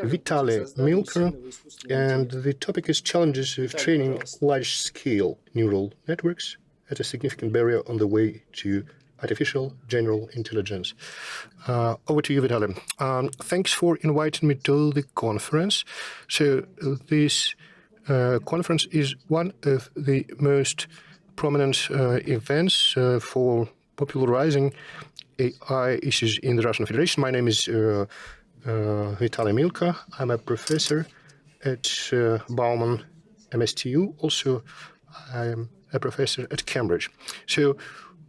Vitaly Milke, and the topic is challenges of training large-scale neural networks as a significant barrier on the way to artificial general intelligence. Over to you, Vitaly. Thanks for inviting me to the conference. So this conference is one of the most prominent events for popularizing AI issues in the Russian Federation. My name is Vitaly Milke. I'm a professor at Bauman MSTU. Also, I'm a professor at Cambridge. So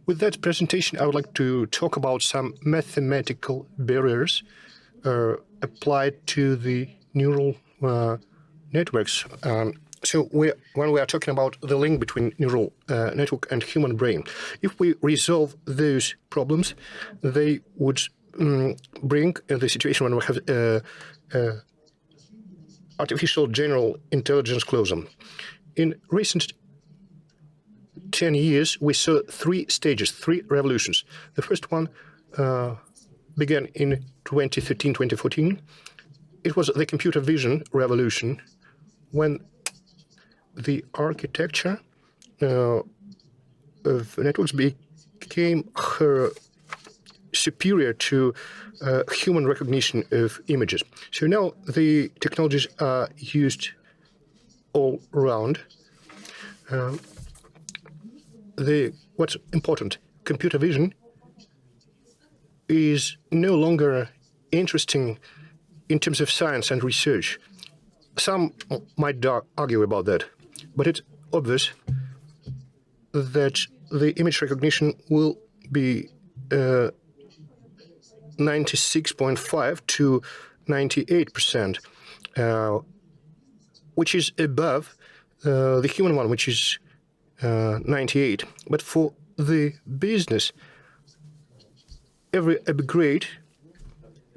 with that presentation, I would like to talk about some mathematical barriers applied to the neural networks. So when we are talking about the link between neural network and human brain, if we resolve those problems, they would bring the situation when we have artificial general intelligence closer. In recent 10 years, we saw three stages, three revolutions. The first one began in 2013, 2014. It was the computer vision revolution, when the architecture of networks became superior to human recognition of images. So now the technologies are used all around. What's important, computer vision is no longer interesting in terms of science and research. Some might argue about that, but it's obvious that the image recognition will be 96.5 to 98%, which is above the human one, which is 98. But for the business, every upgrade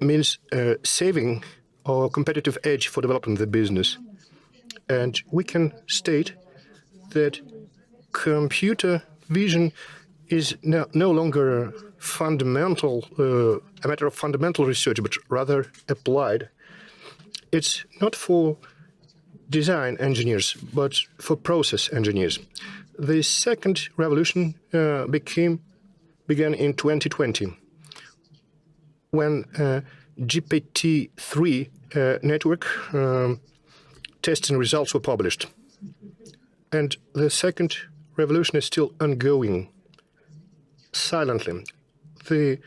means saving our competitive edge for developing the business. And we can state that computer vision is no longer fundamental, a matter of fundamental research, but rather applied. It's not for design engineers, but for process engineers. The second revolution began in 2020, when GPT-3 network testing results were published. And the second revolution is still ongoing, silently. The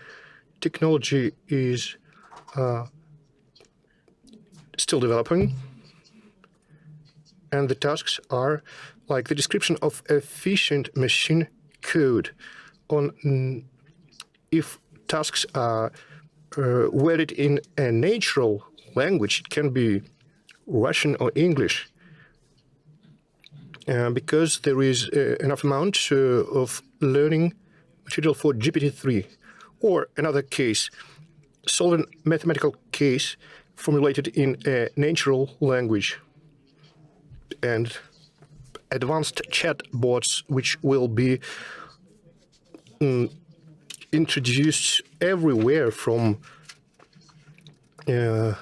technology is still developing, and the tasks are like the description of efficient machine code. If tasks are worded in a natural language, it can be Russian or English, because there is enough amount of learning material for GPT-3. Or another case, solving mathematical case formulated in a natural language, and advanced chatbots which will be introduced everywhere, from an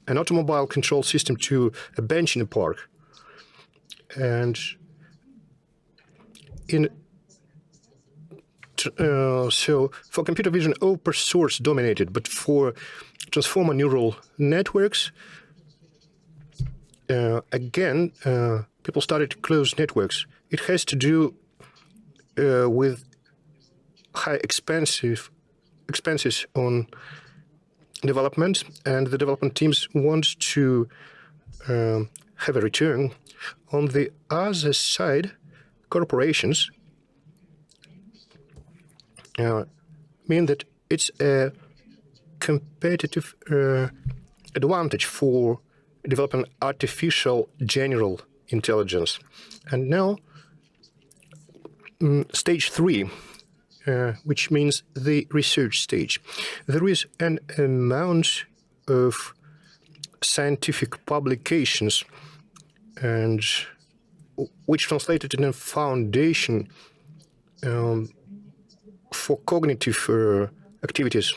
automobile control system to a bench in a park. And so for computer vision, open source dominated, but for transformer neural networks, again, people started closed networks. It has to do with high expenses on development, and the development teams want to have a return. On the other side, corporations mean that it's a competitive advantage for developing artificial general intelligence. And now, stage 3, which means the research stage. There is an amount of scientific publications, and which translated in a foundation for cognitive activities,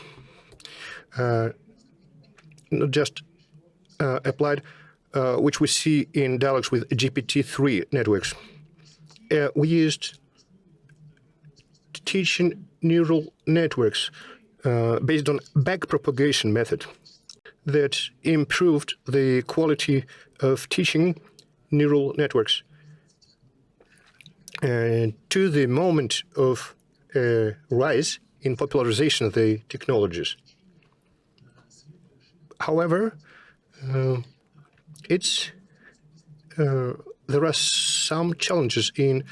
not just applied, which we see in dialogues with GPT-3 networks. We used teaching neural networks based on backpropagation method that improved the quality of teaching neural networks to the moment of rise in popularization of the technologies. However, there are some challenges in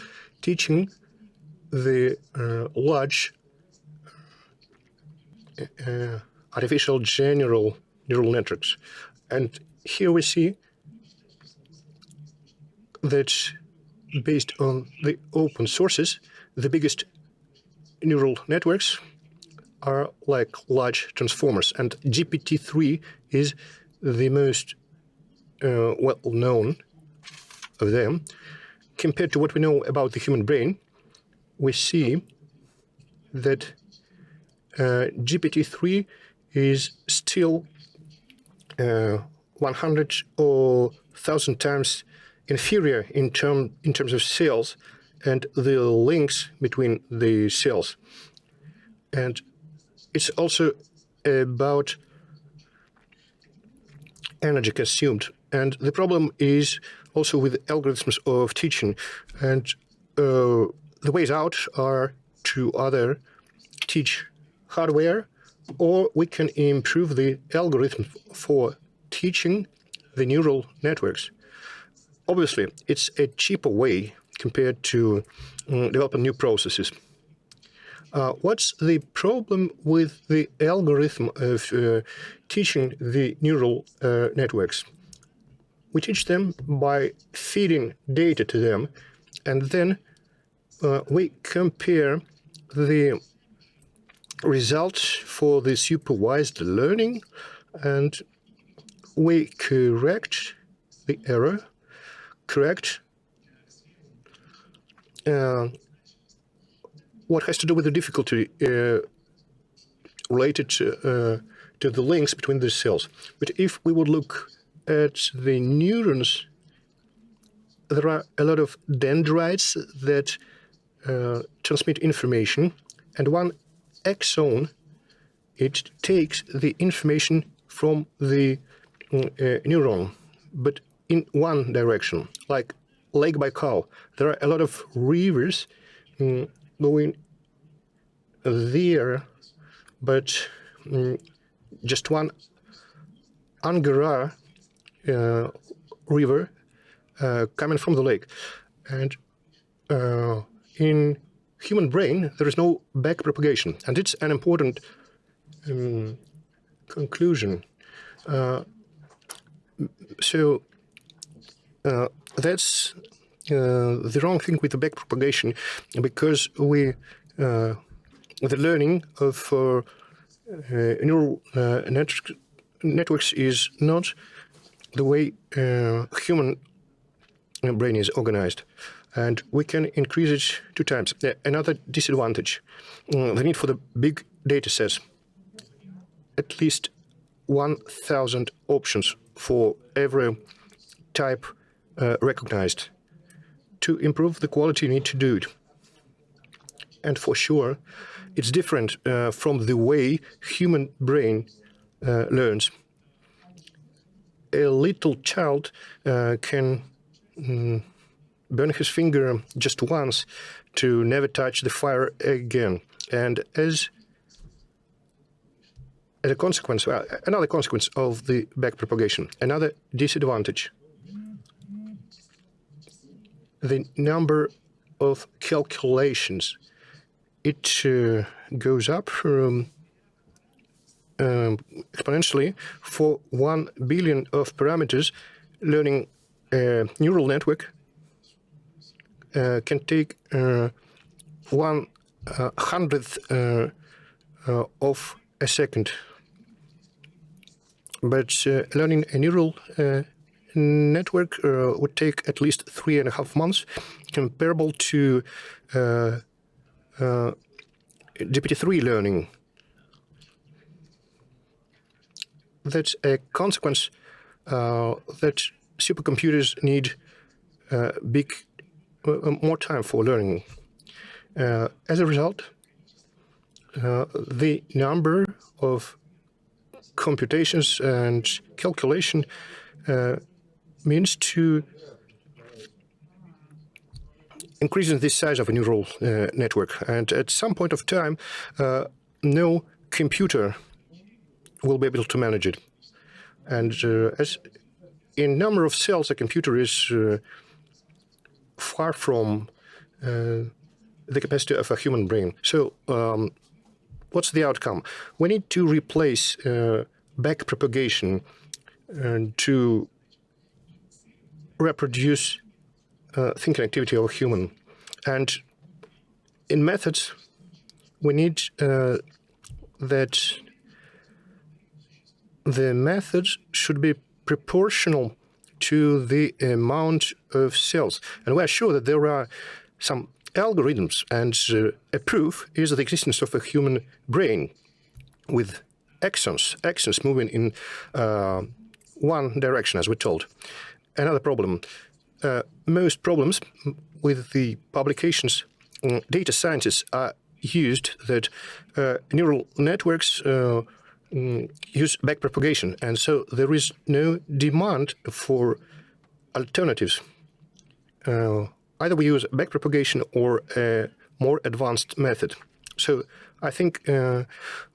teaching the large artificial general neural networks. And here we see that based on the open sources, the biggest neural networks are like large transformers, and GPT-3 is the most well-known of them. Compared to what we know about the human brain, we see that GPT-3 is still 100 or 1,000 times inferior in terms of cells and the links between the cells. And it's also about energy consumed. And the problem is also with algorithms of teaching. And the ways out are to either teach hardware, or we can improve the algorithm for teaching the neural networks. Obviously, it's a cheaper way compared to developing new processes. What's the problem with the algorithm of teaching the neural networks? We teach them by feeding data to them, and then we compare the results for the supervised learning, and we correct the error, correct what has to do with the difficulty related to the links between the cells. But if we would look at the neurons, there are a lot of dendrites that transmit information, and one axon, it takes the information from the neuron, but in one direction, like lake by cow. There are a lot of rivers going there, but just one Angara river coming from the lake. And in human brain, there is no backpropagation, and it's an important conclusion. So that's the wrong thing with the backpropagation, because the learning of neural networks is not the way human brain is organized, and we can increase it 2 times. Another disadvantage, the need for the big data sets, at least 1,000 options for every type recognized. To improve the quality, you need to do it. And for sure, it's different from the way human brain learns. A little child can burn his finger just once to never touch the fire again. And as a consequence, another consequence of the backpropagation, another disadvantage, the number of calculations, it goes up exponentially. For 1 billion of parameters, learning a neural network can take 1/100th of a second. But learning a neural network would take at least 3.5 months, comparable to GPT-3 learning. That's a consequence that supercomputers need more time for learning. As a result, the number of computations and calculation means to increasing the size of a neural network. And at some point of time, no computer will be able to manage it. And as in number of cells, a computer is far from the capacity of a human brain. So what's the outcome? We need to replace backpropagation to reproduce thinking activity of a human. And in methods, we need that the methods should be proportional to the amount of cells. And we are sure that there are some algorithms, and a proof is the existence of a human brain with axons moving in one direction, as we're told. Another problem, most problems with the publications, data scientists are used that neural networks use backpropagation, and so there is no demand for alternatives. Either we use backpropagation or a more advanced method. So I think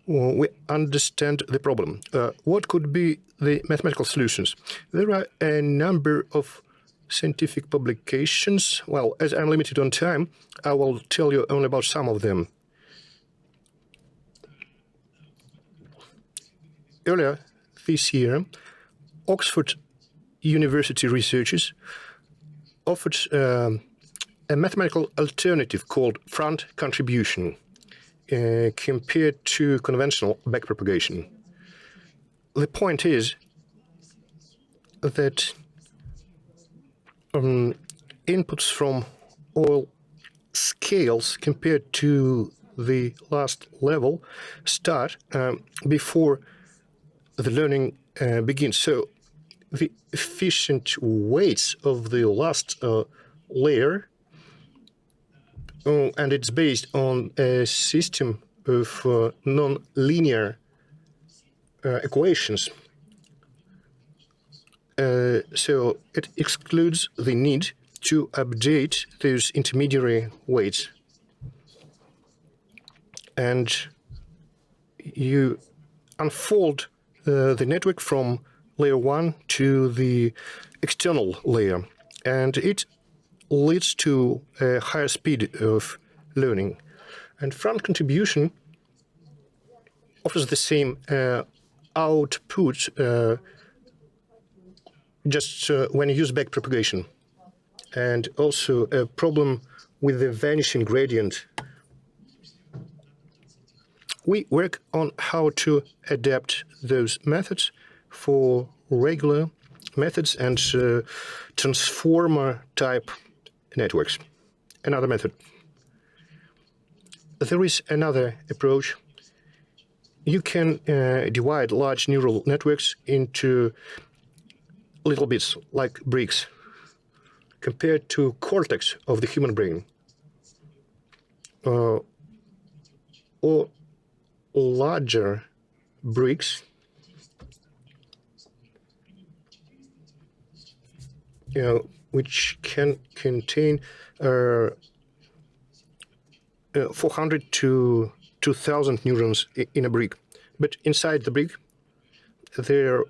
we understand the problem. What could be the mathematical solutions? There are a number of scientific publications. Well, as I'm limited on time, I will tell you only about some of them. Earlier this year, Oxford University researchers offered a mathematical alternative called front contribution compared to conventional backpropagation. The point is that inputs from all scales compared to the last level start before the learning begins. So the efficient weights of the last layer, and it's based on a system of non-linear equations. So it excludes the need to update those intermediary weights. And you unfold the network from layer 1 to the external layer, and it leads to a higher speed of learning. And front contribution offers the same output just when you use backpropagation, and also a problem with the vanishing gradient. We work on how to adapt those methods for regular methods and transformer type networks. Another method. There is another approach. You can divide large neural networks into little bits, like bricks, compared to cortex of the human brain, or larger bricks, which can contain 400 to 2,000 neurons in a brick. But inside the brick, there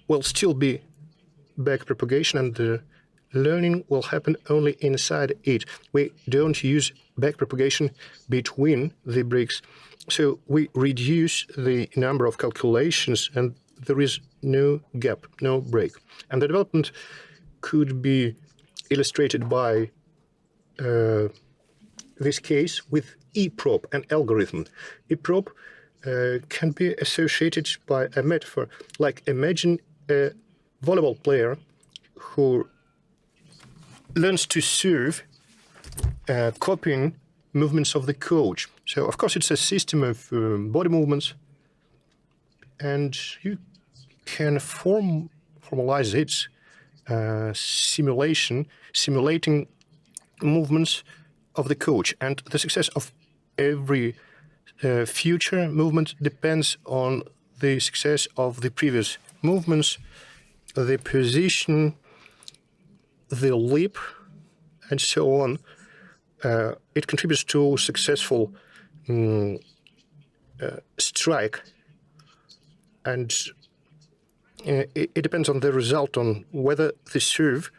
will still be backpropagation, and the learning will happen only inside it. We don't use backpropagation between the bricks, so we reduce the number of calculations, and there is no gap, no break. And the development could be illustrated by this case with eProp, an algorithm. eProp can be associated by a metaphor, like imagine a volleyball player who learns to serve copying movements of the coach. So, of course, it's a system of body movements, and you can formalize its simulating movements of the coach, and the success of every future movement depends on the success of the previous movements, the position, the leap, and so on. It contributes to successful strike, and it depends on the result, on whether the serve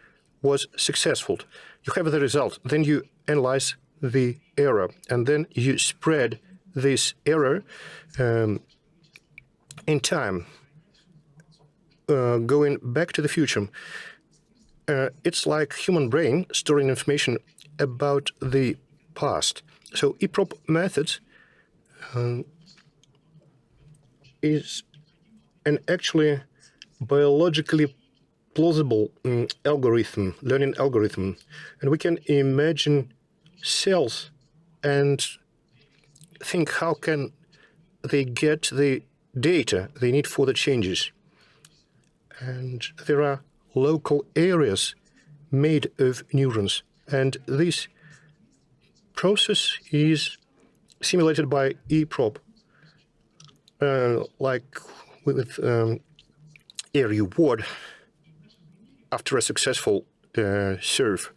was successful. You have the result, then you analyze the error, and then you spread this error in time, going back to the future. It's like human brain storing information about the past. So EPROP methods is an actually biologically plausible learning algorithm, and we can imagine cells and think how can they get the data they need for the changes. And there are local areas made of neurons, and this process is simulated by EPROP, like with a reward after a successful serve.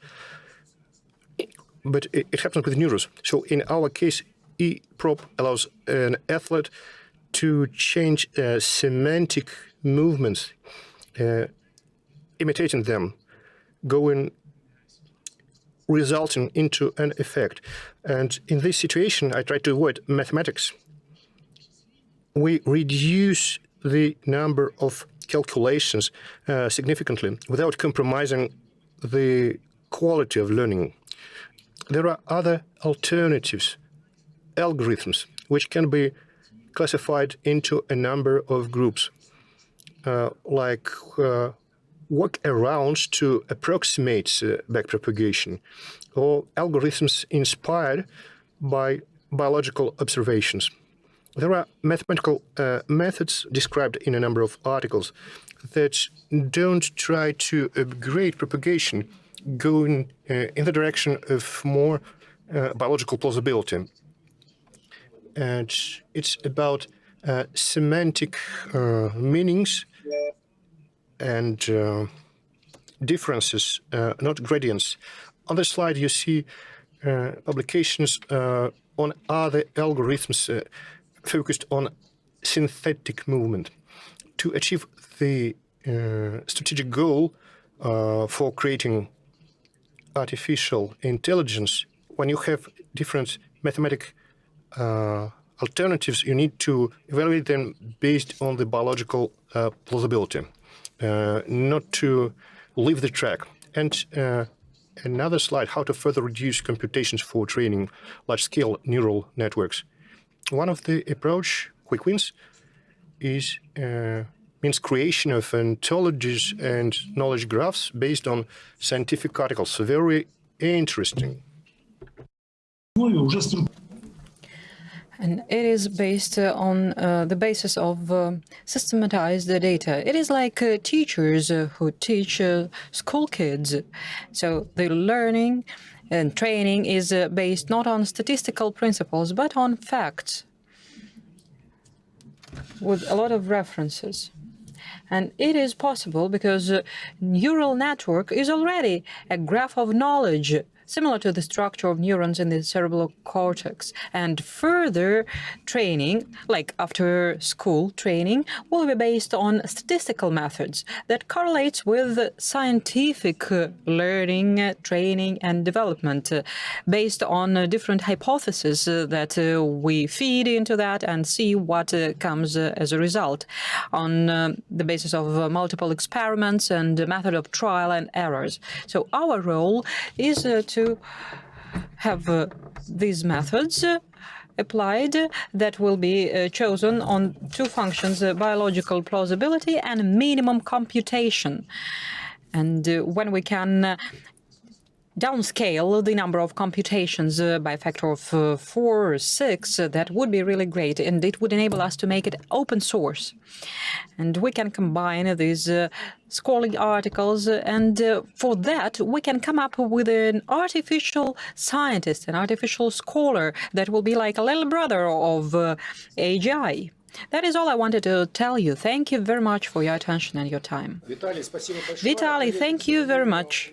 But it happens with neurons. So in our case, EPROP allows an athlete to change semantic movements, imitating them, resulting into an effect. And in this situation, I try to avoid mathematics. We reduce the number of calculations significantly without compromising the quality of learning. There are other alternatives, algorithms, which can be classified into a number of groups, like workarounds to approximate backpropagation, or algorithms inspired by biological observations. There are mathematical methods described in a number of articles that don't try to upgrade propagation, going in the direction of more biological plausibility. And it's about semantic meanings and differences, not gradients. On the slide, you see publications on other algorithms focused on synthetic movement. To achieve the strategic goal for creating artificial intelligence, when you have different mathematical alternatives, you need to evaluate them based on the biological plausibility, not to leave the track. And another slide, how to further reduce computations for training large-scale neural networks. One of the approach, quick wins, means creation of ontologies and knowledge graphs based on scientific articles. So very interesting. And it is based on the basis of systematized data. It is like teachers who teach school kids. So the learning and training is based not on statistical principles, but on facts, with a lot of references. And it is possible because neural network is already a graph of knowledge, similar to the structure of neurons in the cerebral cortex. And further training, like after school training, will be based on statistical methods that correlates with scientific learning, training, and development, based on different hypotheses that we feed into that and see what comes as a result, on the basis of multiple experiments and the method of trial and errors. So our role is to have these methods applied that will be chosen on two functions, biological plausibility and minimum computation. And when we can downscale the number of computations by a factor of 4 or 6, that would be really great, and it would enable us to make it open source. And we can combine these scholarly articles, and for that we can come up with an artificial scientist, an artificial scholar that will be like a little brother of AIJ. That is all I wanted to tell you. Thank you very much for your attention and your time. Vitaly, thank you very much.